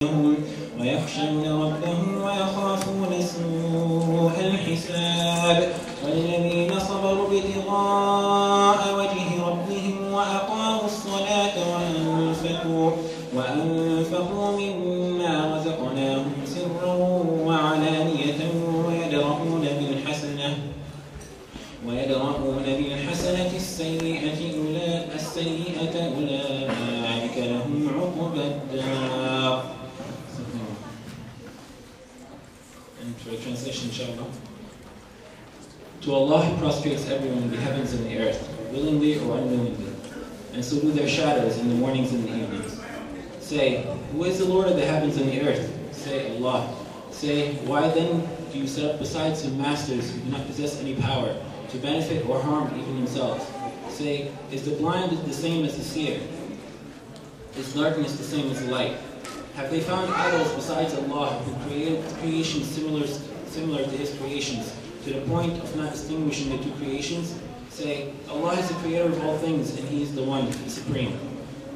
ويخشون ربهم ويخافون سوء الحساب والذين صبروا ابتغاء وجه ربهم وأقاموا الصلاة وأنفقوا مما رزقناهم سرا وعلانية ويدرؤون بالحسنة السيئة أولئك لهم عقبى الدار. And for the translation, inshallah. To Allah He prostrates everyone in the heavens and the earth, willingly or unwillingly, and so do their shadows in the mornings and the evenings. Say, who is the Lord of the heavens and the earth? Say, Allah. Say, why then do you set up besides Him masters who do not possess any power to benefit or harm even themselves? Say, is the blind the same as the seer? Is darkness the same as the light? Have they found idols besides Allah who created creations similar to His creations, to the point of not distinguishing the two creations? Say, Allah is the creator of all things, and He is the one, the Supreme.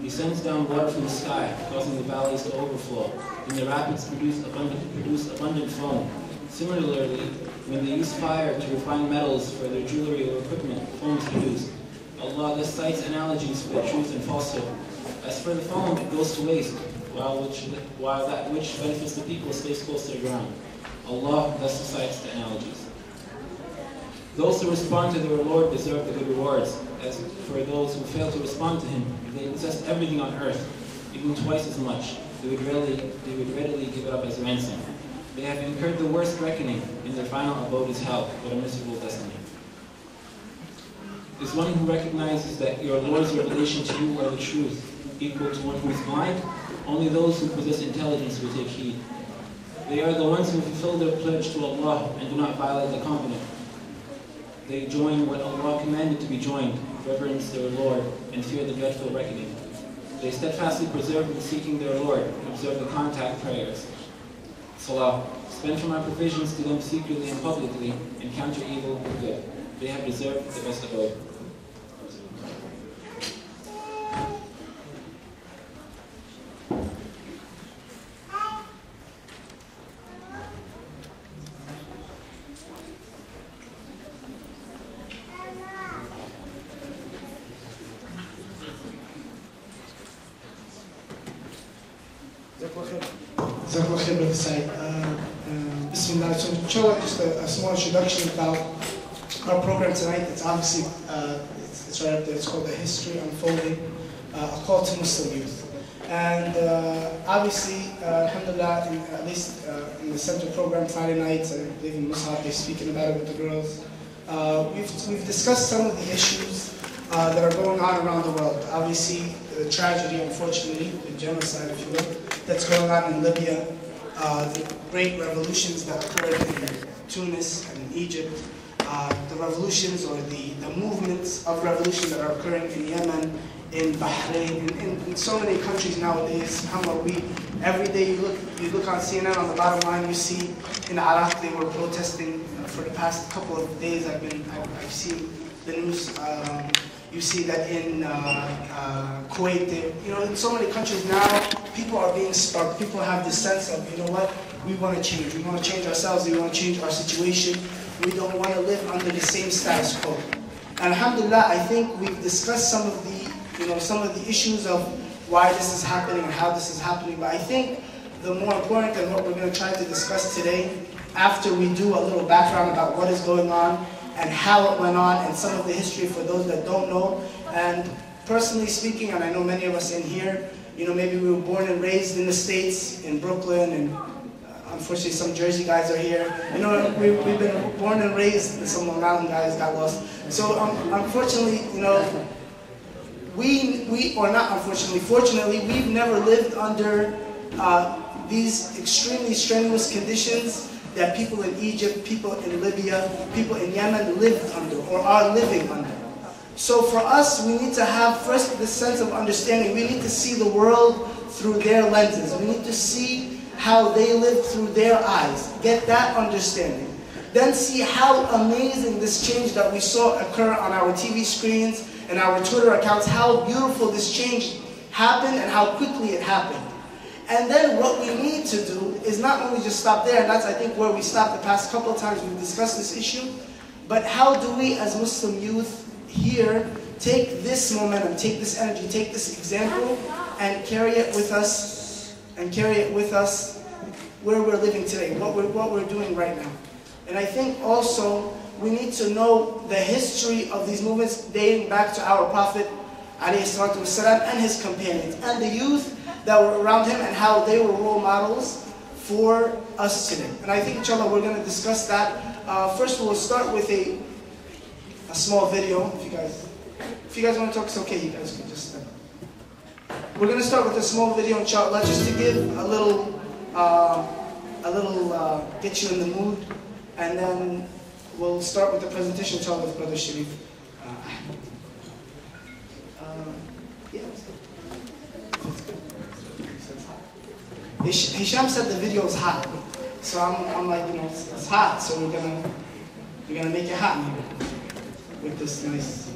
He sends down water from the sky, causing the valleys to overflow, and the rapids produce abundant foam. Similarly, when they use fire to refine metals for their jewelry or equipment, foam is produced. Allah thus cites analogies for the truth and falsehood. As for the foam, it goes to waste, while that which benefits the people stays close to the ground. Allah thus cites the analogies. Those who respond to their Lord deserve the good rewards. As for those who fail to respond to Him, if they possessed everything on earth, even twice as much, they would readily give it up as ransom. They have incurred the worst reckoning, and their final abode is hell, what a miserable destiny. Is one who recognizes that your Lord's revelation to you are the truth, equal to one who is blind? Only those who possess intelligence will take heed. They are the ones who fulfill their pledge to Allah and do not violate the covenant. They join what Allah commanded to be joined, reverence their Lord, and fear the dreadful reckoning. They steadfastly preserve in seeking their Lord, and observe the contact prayers. Salah, spend from our provisions to them secretly and publicly, and counter evil with good. They have deserved the best abode. Bismillah. So inshallah, just a small introduction about our program tonight. It's obviously, it's right up there, it's called The History Unfolding, a call to Muslim youth. And obviously, alhamdulillah, at least in the center program Friday nights, I believe in Mus'haf, they're speaking about it with the girls. We've discussed some of the issues that are going on around the world. Obviously, the tragedy, unfortunately, the genocide, if you will, that's going on in Libya, the great revolutions that occurred in Tunis and in Egypt, the revolutions or the movements of revolution that are occurring in Yemen, in Bahrain, in so many countries nowadays. Every day you look on CNN, on the bottom line you see in Iraq they were protesting for the past couple of days. I've seen the news. You see that in Kuwait, in so many countries now, people are being sparked. People have this sense of, you know what, we want to change. We want to change ourselves. We want to change our situation. We don't want to live under the same status quo. And alhamdulillah, I think we've discussed some of the issues of why this is happening and how this is happening. But I think the more important and what we're going to try to discuss today, after we do a little background about what is going on and how it went on and some of the history for those that don't know. And personally speaking, and I know many of us in here, maybe we were born and raised in the States, in Brooklyn, and unfortunately some Jersey guys are here. We've been born and raised, some Long Island guys got lost. So unfortunately, fortunately, we've never lived under these extremely strenuous conditions that people in Egypt, people in Libya, people in Yemen lived under or are living under. So for us, we need to have first this sense of understanding. We need to see the world through their lenses. We need to see how they lived through their eyes. Get that understanding. Then see how amazing this change that we saw occur on our TV screens and our Twitter accounts, how beautiful this change happened and how quickly it happened. And then what we need to do is not only just stop there, and that's I think where we stopped the past couple of times we've discussed this issue, but how do we as Muslim youth here take this momentum, take this energy, take this example, and carry it with us, where we're living today, what we're doing right now. And I think also we need to know the history of these movements dating back to our Prophet ﷺ and his companions, and the youth that were around him and how they were role models for us today. And I think inshallah we're going to discuss that. First we'll start with a small video. If you guys want to talk, it's okay, you guys can just step up. We're going to start with a small video inshallah, just to give a little get you in the mood, and then we'll start with the presentation inshallah with Brother Sharif. Hisham said the video is hot, so I'm like, it's hot, so we're gonna make it hot maybe with this nice.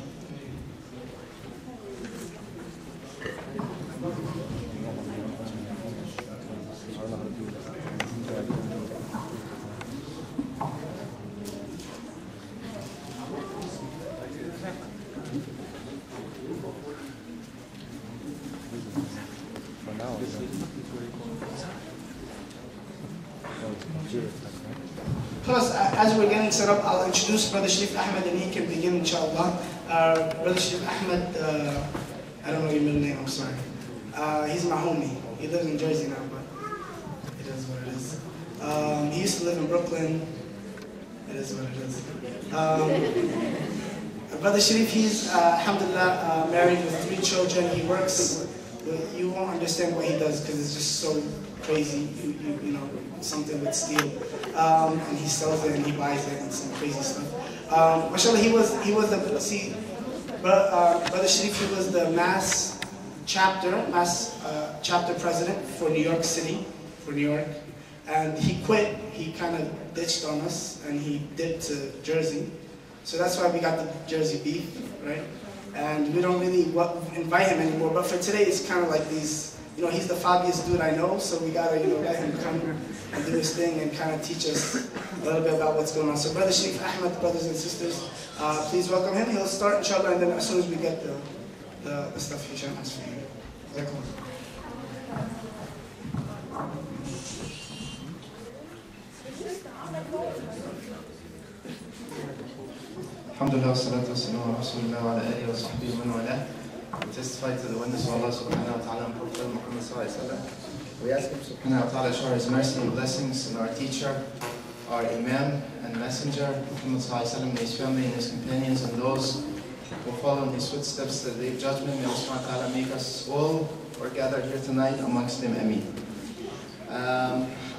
Plus, as we're getting set up, I'll introduce Brother Sharif Ahmed and he can begin, inshallah. Brother Sharif Ahmed, I don't know your middle name, I'm sorry. He's my homie. He lives in Jersey now, but it is what it is. He used to live in Brooklyn. It is what it is. Brother Sharif, he's, alhamdulillah, married with 3 children. He works, you won't understand what he does because it's just so crazy, you know, something with steel. And he sells it and he buys it and some crazy stuff. Mashallah, he was the, Brother Sharif, he was the mass chapter president for New York City, for New York. And he quit, he kind of ditched on us and he dipped to Jersey. So that's why we got the Jersey beef, right? And we don't really invite him anymore, but for today it's kind of like these, he's the foggiest dude I know, so we gotta, let him come and do his thing and kind of teach us a little bit about what's going on. So Brother Sharif Ahmed, brothers and sisters, please welcome him. He'll start inshallah, and then as soon as we get the stuff Hisham has for you. Alhamdulillah, salatu wassalamu ala rasulillah wa ala alihi wa sahbihi wa man walah. We testify to the oneness of Allah subhanahu wa ta'ala and Prophet Muhammad sallallahu alayhi wa sallam. We ask him subhanahu wa ta'ala to shower his mercy and blessings on our teacher, our imam and messenger, Muhammad sallallahu alayhi wa sallam, and his family and his companions, and those who follow in his footsteps to the day of judgment. May Allah subhanahu wa ta'ala make us all who are gathered here tonight amongst them. Ameen.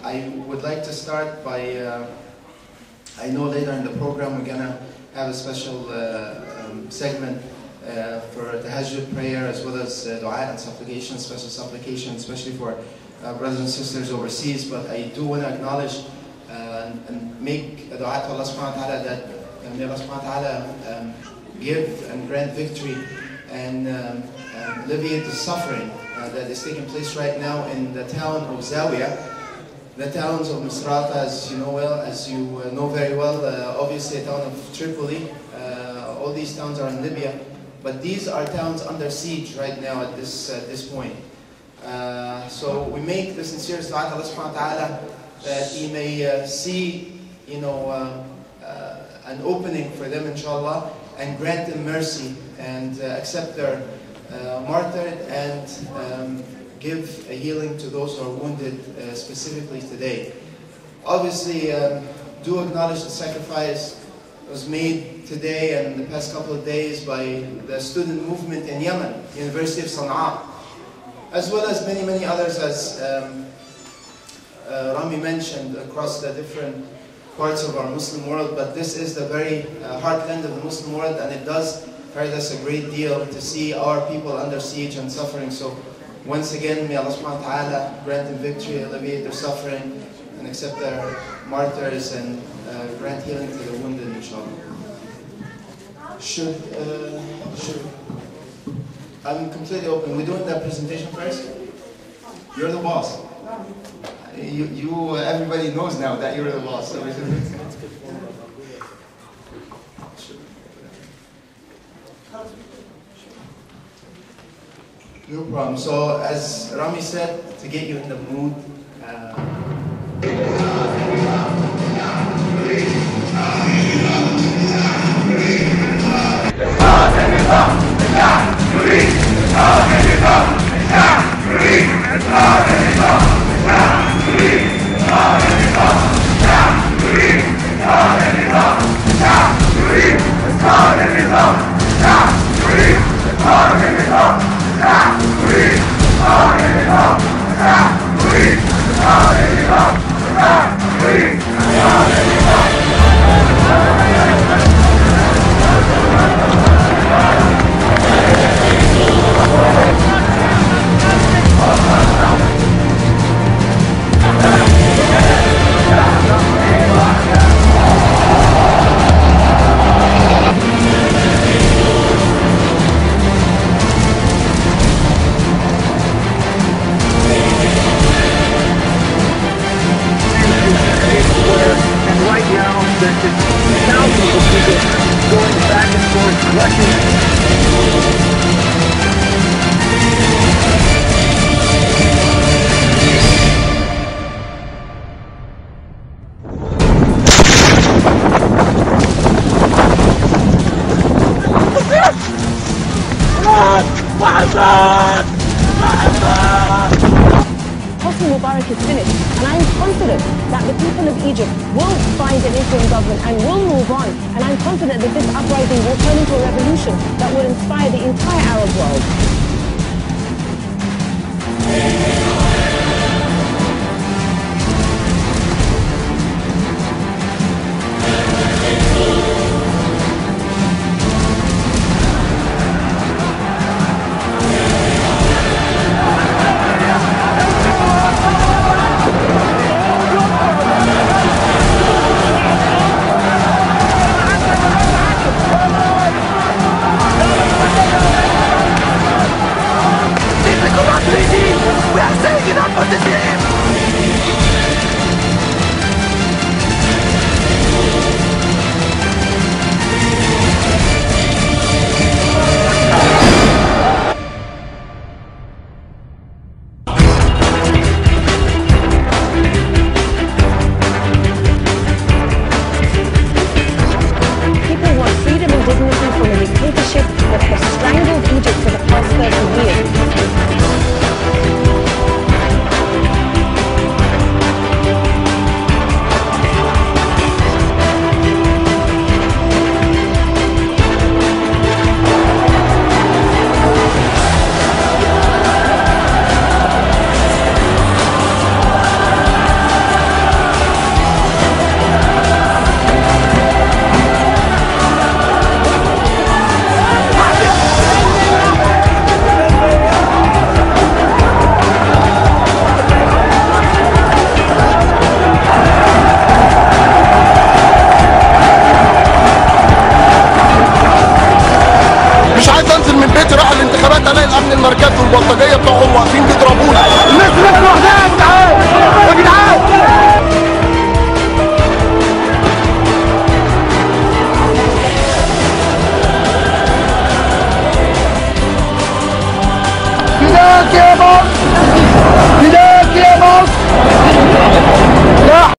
I would like to start by, I know later in the program we're going to have a special segment for tahajjud prayer, as well as dua and supplication, special supplication, especially for brothers and sisters overseas. But I do want to acknowledge and make a dua to Allah subhanahu wa ta'ala that may Allah subhanahu wa ta'ala give and grant victory and alleviate the suffering that is taking place right now in the town of Zawiya. The towns of Misrata, as you know well, as you know very well, obviously a town of Tripoli. All these towns are in Libya, but these are towns under siege right now at this point. So we make the sincere dua to Allah subhanahu wa ta'ala that He may see, an opening for them, inshallah, and grant them mercy and accept their martyred and give a healing to those who are wounded specifically today. Obviously, do acknowledge the sacrifice that was made today and in the past couple of days by the student movement in Yemen, University of Sana'a, as well as many, many others, as Rami mentioned, across the different parts of our Muslim world. But this is the very heartland of the Muslim world, and it does hurt us a great deal to see our people under siege and suffering. So once again, may Allah subhanahu wa ta'ala grant them victory, alleviate their suffering, and accept their martyrs, and grant healing to the wounded, inshallah. I'm completely open. We're doing that presentation first? You're the boss. Everybody knows now that you're the boss. So no problem. So as Rami said, to get you in the mood, Hosni Mubarak is finished, and I am confident that the people of Egypt will find an interim government and will move on. And I'm confident that this uprising will turn into a revolution that will inspire the entire Arab world.